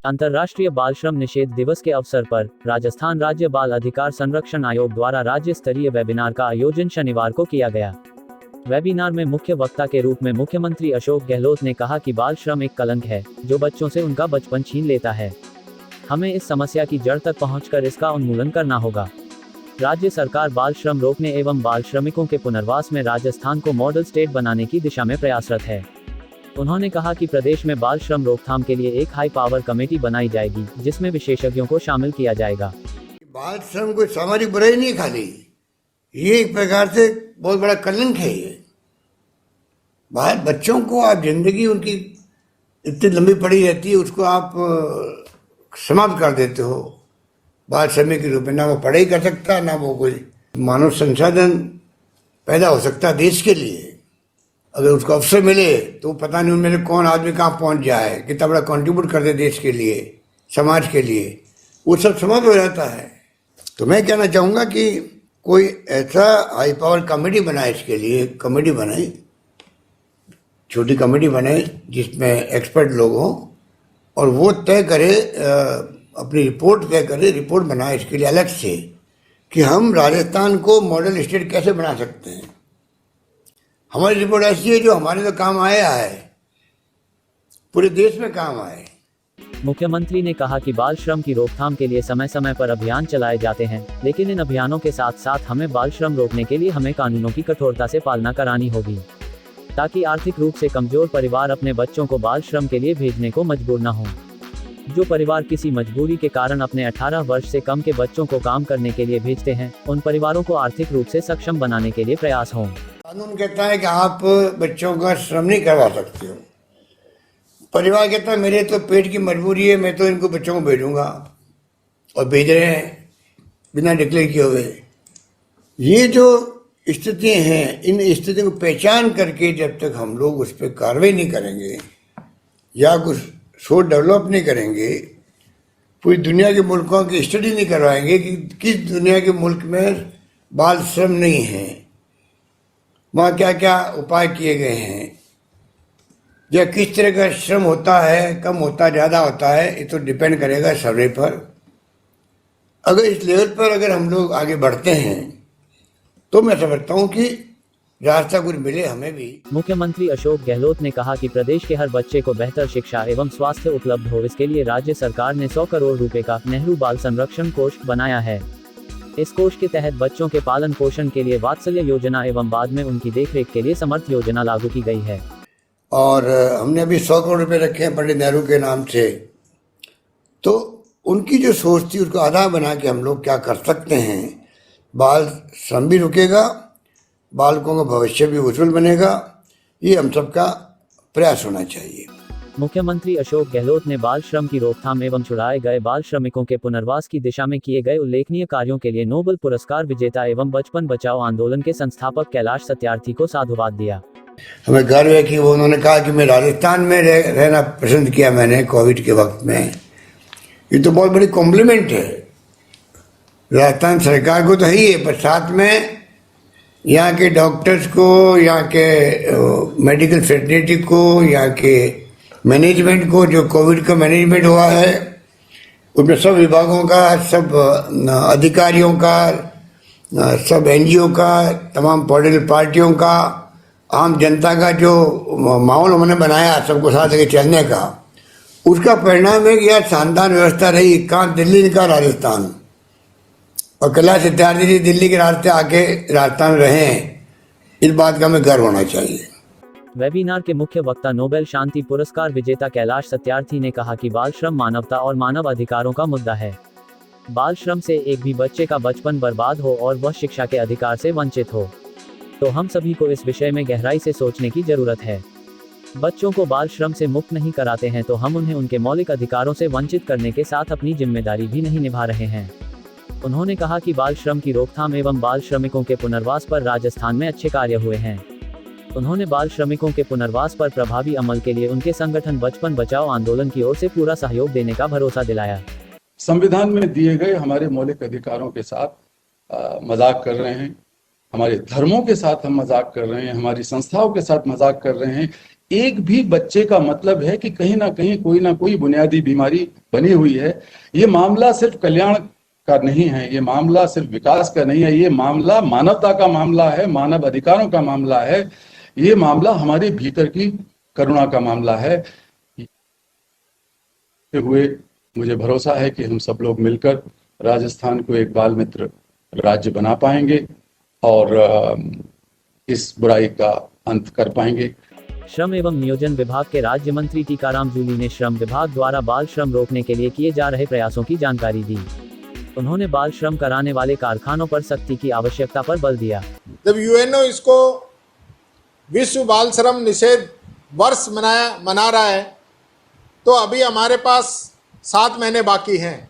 अंतर्राष्ट्रीय बाल श्रम निषेध दिवस के अवसर पर राजस्थान राज्य बाल अधिकार संरक्षण आयोग द्वारा राज्य स्तरीय वेबिनार का आयोजन शनिवार को किया गया। वेबिनार में मुख्य वक्ता के रूप में मुख्यमंत्री अशोक गहलोत ने कहा कि बाल श्रम एक कलंक है जो बच्चों से उनका बचपन छीन लेता है। हमें इस समस्या की जड़ तक पहुंचकर इसका उन्मूलन करना होगा। राज्य सरकार बाल श्रम रोकने एवं बाल श्रमिकों के पुनर्वास में राजस्थान को मॉडल स्टेट बनाने की दिशा में प्रयासरत है। उन्होंने कहा कि प्रदेश में बाल श्रम रोकथाम के लिए एक हाई पावर कमेटी बनाई जाएगी जिसमें विशेषज्ञों को शामिल किया जाएगा। बाल श्रम कोई सामाजिक बुराई नहीं खाली, ये एक प्रकार से बहुत बड़ा कलंक है। ये बाल बच्चों को आप जिंदगी उनकी इतनी लंबी पड़ी रहती है, उसको आप समाप्त कर देते हो बाल श्रमिक के रूप में। ना वो पढ़ाई कर सकता, ना वो कोई मानव संसाधन पैदा हो सकता देश के लिए। अगर उसको अवसर मिले तो पता नहीं उनमें कौन आदमी कहाँ पहुँच जाए, कितना बड़ा कंट्रीब्यूट कर दे देश के लिए, समाज के लिए, वो सब समाप्त हो जाता है। तो मैं कहना चाहूँगा कि कोई ऐसा हाई पावर कमेटी बनाए, इसके लिए कमेटी बनाए, छोटी कमेटी बनाए जिसमें एक्सपर्ट लोग हों और वो तय करे, अपनी रिपोर्ट तय करे, रिपोर्ट बनाए इसके लिए अलग से कि हम राजस्थान को मॉडल स्टेट कैसे बना सकते हैं। हमारी रिपोर्ट ऐसी है जो हमारे तो काम आया है, पूरे देश में काम आए। मुख्यमंत्री ने कहा कि बाल श्रम की रोकथाम के लिए समय समय पर अभियान चलाए जाते हैं, लेकिन इन अभियानों के साथ साथ हमें बाल श्रम रोकने के लिए हमें कानूनों की कठोरता से पालना करानी होगी, ताकि आर्थिक रूप से कमजोर परिवार अपने बच्चों को बाल श्रम के लिए भेजने को मजबूर न हो। जो परिवार किसी मजबूरी के कारण अपने 18 वर्ष से कम के बच्चों को काम करने के लिए भेजते हैं, उन परिवारों को आर्थिक रूप से सक्षम बनाने के लिए प्रयास हों। कानून कहता है कि आप बच्चों का श्रम नहीं करवा सकते हो। परिवार कहता है मेरे तो पेट की मजबूरी है, मैं तो इनको बच्चों को भेजूंगा, और भेज रहे हैं बिना डिक्लेयर किए हुए। ये जो स्थितियाँ हैं, इन स्थितियों को पहचान करके जब तक हम लोग उस पर कार्रवाई नहीं करेंगे या कुछ सोच डेवलप नहीं करेंगे, पूरी दुनिया के मुल्कों की स्टडी नहीं करवाएंगे कि किस दुनिया के मुल्क में बाल श्रम नहीं है, वहाँ क्या क्या उपाय किए गए हैं, या किस तरह का श्रम होता है, कम होता ज़्यादा होता है, ये तो डिपेंड करेगा सर्वे पर। अगर इस लेवल पर अगर हम लोग आगे बढ़ते हैं तो मैं समझता हूँ कि रास्ता कुछ मिले हमें भी। मुख्यमंत्री अशोक गहलोत ने कहा कि प्रदेश के हर बच्चे को बेहतर शिक्षा एवं स्वास्थ्य उपलब्ध हो, इसके लिए राज्य सरकार ने 100 करोड़ रुपए का नेहरू बाल संरक्षण कोष बनाया है। इस कोष के तहत बच्चों के पालन पोषण के लिए वात्सल्य योजना एवं बाद में उनकी देखरेख के लिए समर्थ योजना लागू की गई है। और हमने अभी 100 करोड़ रुपए रखे हैं पंडित नेहरू के नाम से। तो उनकी जो सोच थी उसको आधार बना के हम लोग क्या कर सकते हैं, बाल श्रम भी रुकेगा, बालकों का भविष्य भी उज्जवल बनेगा, ये हम सबका प्रयास होना चाहिए। मुख्यमंत्री अशोक गहलोत ने बाल श्रम की रोकथाम एवं छुड़ाए गए बाल श्रमिकों के पुनर्वास की दिशा में किए गए उल्लेखनीय कार्यों के लिए नोबेल पुरस्कार विजेता एवं बचपन बचाओ आंदोलन के संस्थापक कैलाश सत्यार्थी को साधुवाद दिया। हमें गर्व है कि वो उन्होंने कहा कि मैं राजस्थान में रहना पसंद किया मैंने कोविड के वक्त में। ये तो बहुत बड़ी कॉम्प्लीमेंट है राजस्थान सरकार को तो है ही है, पर साथ में यहाँ के डॉक्टर्स को, यहाँ के मेडिकल फैसिलिटी को, यहाँ के मैनेजमेंट को, जो कोविड का मैनेजमेंट हुआ है उसमें सब विभागों का, सब अधिकारियों का, सब एनजीओ का, तमाम पॉलिटिकल पार्टियों का, आम जनता का जो माहौल उन्होंने बनाया सबको साथ लेके चलने का, उसका परिणाम है कि यार शानदार व्यवस्था रही। कहाँ दिल्ली का राजस्थान, और कैलाश सत्यार्थी जी दिल्ली के रास्ते आके राजस्थान रहे हैं, इस बात का हमें गर्व होना चाहिए। वेबिनार के मुख्य वक्ता नोबेल शांति पुरस्कार विजेता कैलाश सत्यार्थी ने कहा कि बाल श्रम मानवता और मानव अधिकारों का मुद्दा है। बाल श्रम से एक भी बच्चे का बचपन बर्बाद हो और वह शिक्षा के अधिकार से वंचित हो, तो हम सभी को इस विषय में गहराई से सोचने की जरूरत है। बच्चों को बाल श्रम से मुक्त नहीं कराते हैं तो हम उन्हें उनके मौलिक अधिकारों से वंचित करने के साथ अपनी जिम्मेदारी भी नहीं निभा रहे हैं। उन्होंने कहा कि बाल श्रम की रोकथाम एवं बाल श्रमिकों के पुनर्वास पर राजस्थान में अच्छे कार्य हुए हैं। उन्होंने बाल श्रमिकों के पुनर्वास पर प्रभावी अमल के लिए उनके संगठन बचपन बचाओ आंदोलन की ओर से पूरा सहयोग देने का भरोसा दिलाया। संविधान में दिए गए हमारे मौलिक अधिकारों के साथ मजाक कर रहे हैं, हमारे धर्मों के साथ हम मजाक कर रहे हैं, हमारी संस्थाओं के साथ मजाक कर रहे हैं। एक भी बच्चे का मतलब है कि कहीं ना कोई बुनियादी बीमारी बनी हुई है। ये मामला सिर्फ कल्याण का नहीं है, ये मामला सिर्फ विकास का नहीं है, ये मामला मानवता का मामला है, मानव अधिकारों का मामला है, ये मामला हमारे भीतर की करुणा का मामला है। हुए मुझे भरोसा है कि हम सब लोग मिलकर राजस्थान को एक बाल मित्र राज्य बना पाएंगे और इस बुराई का अंत कर पाएंगे। श्रम एवं नियोजन विभाग के राज्य मंत्री टीकाराम जूली ने श्रम विभाग द्वारा बाल श्रम रोकने के लिए किए जा रहे प्रयासों की जानकारी दी। उन्होंने बाल श्रम कराने वाले कारखानों पर सख्ती की आवश्यकता पर बल दिया। जब यूएनओ इसको विश्व बाल श्रम निषेध वर्ष मना रहा है, तो अभी हमारे पास 7 महीने बाकी हैं।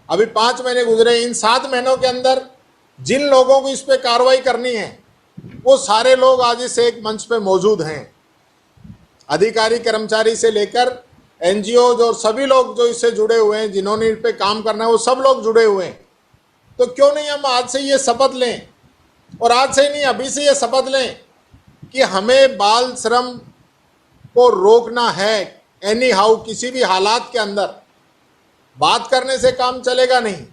अभी 5 महीने गुजरे। इन 7 महीनों के अंदर जिन लोगों को इस पे कार्रवाई करनी है, वो सारे लोग आज इस एक मंच पे मौजूद हैं। अधिकारी कर्मचारी से लेकर एनजीओ और सभी लोग जो इससे जुड़े हुए हैं, जिन्होंने इस पे काम करना है, वो सब लोग जुड़े हुए हैं। तो क्यों नहीं हम आज से ये शपथ लें, और आज से ही नहीं, अभी से ये शपथ लें कि हमें बाल श्रम को रोकना है एनी हाउ, किसी भी हालात के अंदर। बात करने से काम चलेगा नहीं।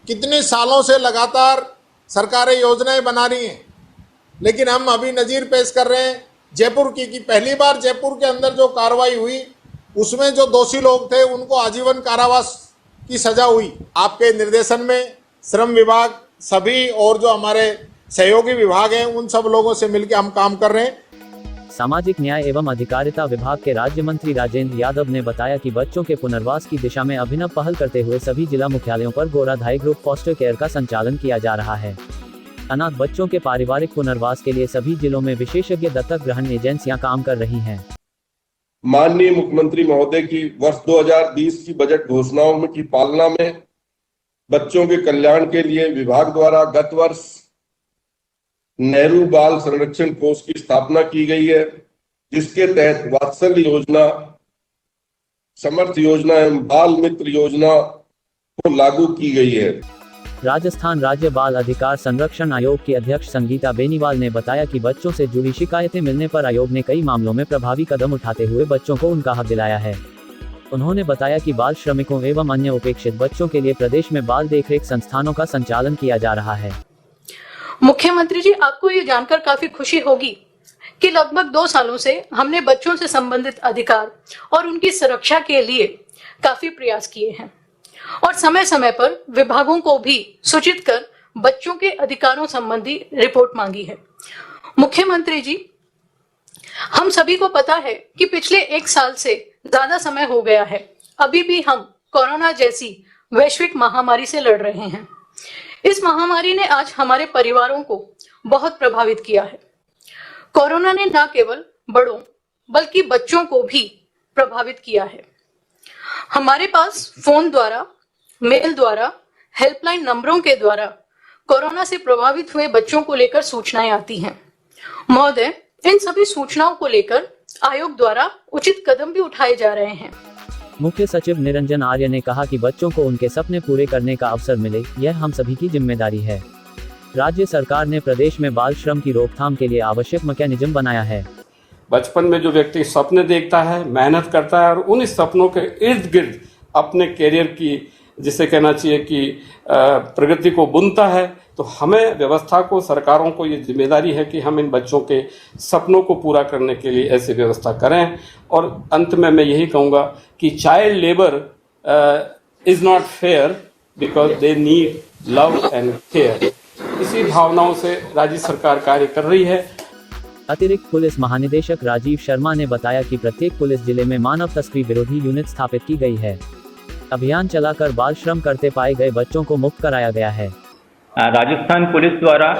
कितने सालों से लगातार सरकारें योजनाएं बना रही हैं, लेकिन हम अभी नज़ीर पेश कर रहे हैं जयपुर की, कि पहली बार जयपुर के अंदर जो कार्रवाई हुई, उसमें जो दोषी लोग थे उनको आजीवन कारावास की सजा हुई। आपके निर्देशन में श्रम विभाग सभी और जो हमारे सहयोगी विभाग हैं, उन सब लोगों से मिलकर हम काम कर रहे हैं। सामाजिक न्याय एवं अधिकारिता विभाग के राज्य मंत्री राजेंद्र यादव ने बताया कि बच्चों के पुनर्वास की दिशा में अभिनव पहल करते हुए सभी जिला मुख्यालयों पर गोराधाई ग्रुप फॉस्टर केयर का संचालन किया जा रहा है। अनाथ बच्चों के पारिवारिक पुनर्वास के लिए सभी जिलों में विशेषज्ञ दत्तक ग्रहण एजेंसियां काम कर रही हैं। माननीय मुख्यमंत्री महोदय की वर्ष 2020 की बजट घोषणाओं में की पालना में बच्चों के कल्याण के लिए विभाग द्वारा गत वर्ष नेहरू बाल संरक्षण कोष की स्थापना की गई है, जिसके तहत वात्सल्य योजना, समर्थ योजना एवं बाल मित्र योजना को लागू की गई है। राजस्थान राज्य बाल अधिकार संरक्षण आयोग की अध्यक्ष संगीता बेनीवाल ने बताया कि बच्चों से जुड़ी शिकायतें मिलने पर आयोग ने कई मामलों में प्रभावी कदम उठाते हुए बच्चों को उनका हक दिलाया है। उन्होंने बताया कि बाल श्रमिकों एवं अन्य उपेक्षित बच्चों के लिए प्रदेश में बाल देखरेख संस्थानों का संचालन किया जा रहा है। मुख्यमंत्री जी, आपको ये जानकर काफी खुशी होगी कि लगभग 2 सालों से हमने बच्चों से संबंधित अधिकार और उनकी सुरक्षा के लिए काफी प्रयास किए हैं और समय समय पर विभागों को भी सूचित कर बच्चों के अधिकारों संबंधी रिपोर्ट मांगी है। मुख्यमंत्री जी, हम सभी को पता है कि पिछले 1 साल से ज्यादा समय हो गया है, अभी भी हम कोरोना जैसी वैश्विक महामारी से लड़ रहे हैं। इस महामारी ने आज हमारे परिवारों को बहुत प्रभावित किया है। कोरोना ने न केवल बड़ों बल्कि बच्चों को भी प्रभावित किया है। हमारे पास फोन द्वारा, मेल द्वारा, हेल्पलाइन नंबरों के द्वारा कोरोना से प्रभावित हुए बच्चों को लेकर सूचनाएं आती हैं। महोदय, इन सभी सूचनाओं को लेकर आयोग द्वारा उचित कदम भी उठाए जा रहे हैं। मुख्य सचिव निरंजन आर्य ने कहा कि बच्चों को उनके सपने पूरे करने का अवसर मिले, यह हम सभी की जिम्मेदारी है। राज्य सरकार ने प्रदेश में बाल श्रम की रोकथाम के लिए आवश्यक मैकेनिज्म बनाया है। बचपन में जो व्यक्ति सपने देखता है, मेहनत करता है और उन सपनों के इर्द गिर्द अपने कैरियर की, जिसे कहना चाहिए कि प्रगति को बुनता है, तो हमें व्यवस्था को, सरकारों को ये जिम्मेदारी है कि हम इन बच्चों के सपनों को पूरा करने के लिए ऐसी व्यवस्था करें। और अंत में मैं यही कहूँगा कि child labour is not fair because they need love and care. इसी भावनाओं से राज्य सरकार कार्य कर रही है। अतिरिक्त पुलिस महानिदेशक राजीव शर्मा ने बताया कि प्रत्येक पुलिस जिले में मानव तस्करी विरोधी यूनिट स्थापित की गई है। अभियान चलाकर बाल श्रम करते पाए गए बच्चों को मुक्त कराया गया है। राजस्थान पुलिस द्वारा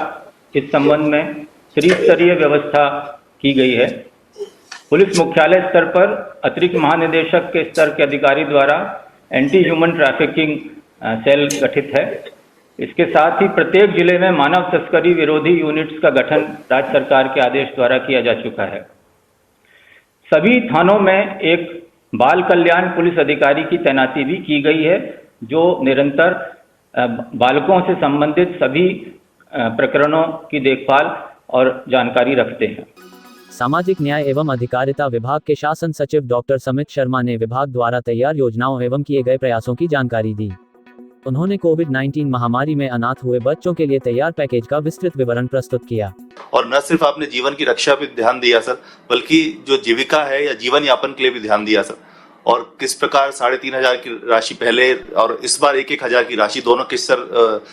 इस संबंध में त्रिस्तरीय व्यवस्था की गई है। पुलिस मुख्यालय स्तर पर अतिरिक्त महानिदेशक के स्तर के अधिकारी द्वारा एंटी ह्यूमन ट्रैफिकिंग सेल गठित है। इसके साथ ही प्रत्येक जिले में मानव तस्करी विरोधी यूनिट्स का गठन राज्य सरकार के आदेश द्वारा किया जा चुका है। सभी थानों में एक बाल कल्याण पुलिस अधिकारी की तैनाती भी की गई है, जो निरंतर बालकों से संबंधित सभी प्रकरणों की देखभाल और जानकारी रखते हैं। सामाजिक न्याय एवं अधिकारिता विभाग के शासन सचिव डॉक्टर समित शर्मा ने विभाग द्वारा तैयार योजनाओं एवं किए गए प्रयासों की जानकारी दी। उन्होंने कोविड-19 महामारी में अनाथ हुए बच्चों के लिए तैयार पैकेज का विस्तृत विवरण प्रस्तुत किया। और न सिर्फ आपने जीवन की रक्षा पे ध्यान दिया सर, बल्कि जो जीविका है या जीवन यापन के लिए भी ध्यान दिया सर। और किस प्रकार 3,500 की राशि पहले और इस बार 1,000 की राशि दोनों किस सर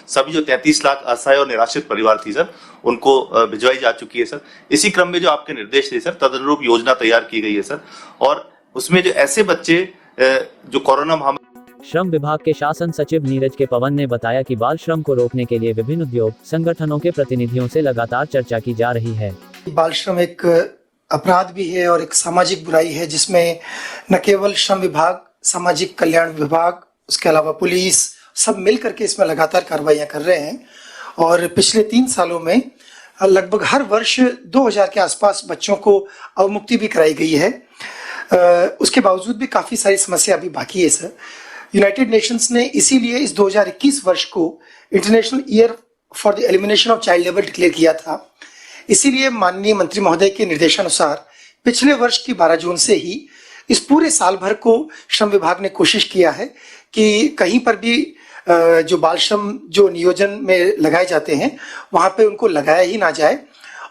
सभी जो 33 लाख असहाय और निराश्रित परिवार थी सर उनको भिजवाई जा चुकी है सर। इसी क्रम में जो आपके निर्देश थे सर तदनुरूप योजना तैयार की गई है सर। और उसमें जो ऐसे बच्चे जो कोरोना महामारी। श्रम विभाग के शासन सचिव नीरज के पवन ने बताया कि बाल श्रम को रोकने के लिए विभिन्न उद्योग संगठनों के प्रतिनिधियों से लगातार चर्चा की जा रही है। बाल श्रम एक अपराध भी है और एक सामाजिक बुराई है, जिसमें न केवल श्रम विभाग, सामाजिक कल्याण विभाग, उसके अलावा पुलिस सब मिलकर के इसमें लगातार कार्रवाइयां कर रहे हैं। और पिछले 3 सालों में लगभग हर वर्ष 2000 के आसपास बच्चों को अवमुक्ति भी कराई गई है। उसके बावजूद भी काफी सारी समस्या अभी बाकी है सर। यूनाइटेड नेशंस ने इसीलिए इस 2021 वर्ष को international year for the elimination of child labour declare किया था। इसीलिए माननीय मंत्री महोदय के निर्देशानुसार पिछले वर्ष की 12 जून से ही इस पूरे साल भर को श्रम विभाग ने कोशिश किया है कि कहीं पर भी जो बाल श्रम जो नियोजन में लगाए जाते हैं वहां पे उनको लगाया ही ना जाए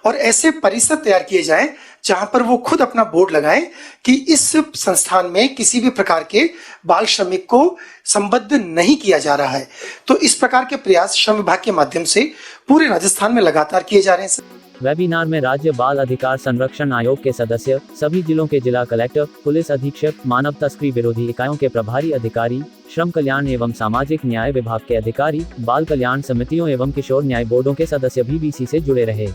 और ऐसे परिसर तैयार किए जाएं जहां पर वो खुद अपना बोर्ड लगाएं कि इस संस्थान में किसी भी प्रकार के बाल श्रमिक को संबद्ध नहीं किया जा रहा है। तो इस प्रकार के प्रयास श्रम विभाग के माध्यम से पूरे राजस्थान में लगातार किए जा रहे हैं। वेबिनार में राज्य बाल अधिकार संरक्षण आयोग के सदस्य, सभी जिलों के जिला कलेक्टर, पुलिस अधीक्षक, मानव तस्करी विरोधी इकाइयों के प्रभारी अधिकारी, श्रम कल्याण एवं सामाजिक न्याय विभाग के अधिकारी, बाल कल्याण समितियों एवं किशोर न्याय बोर्डों के सदस्य भी BC से जुड़े रहे।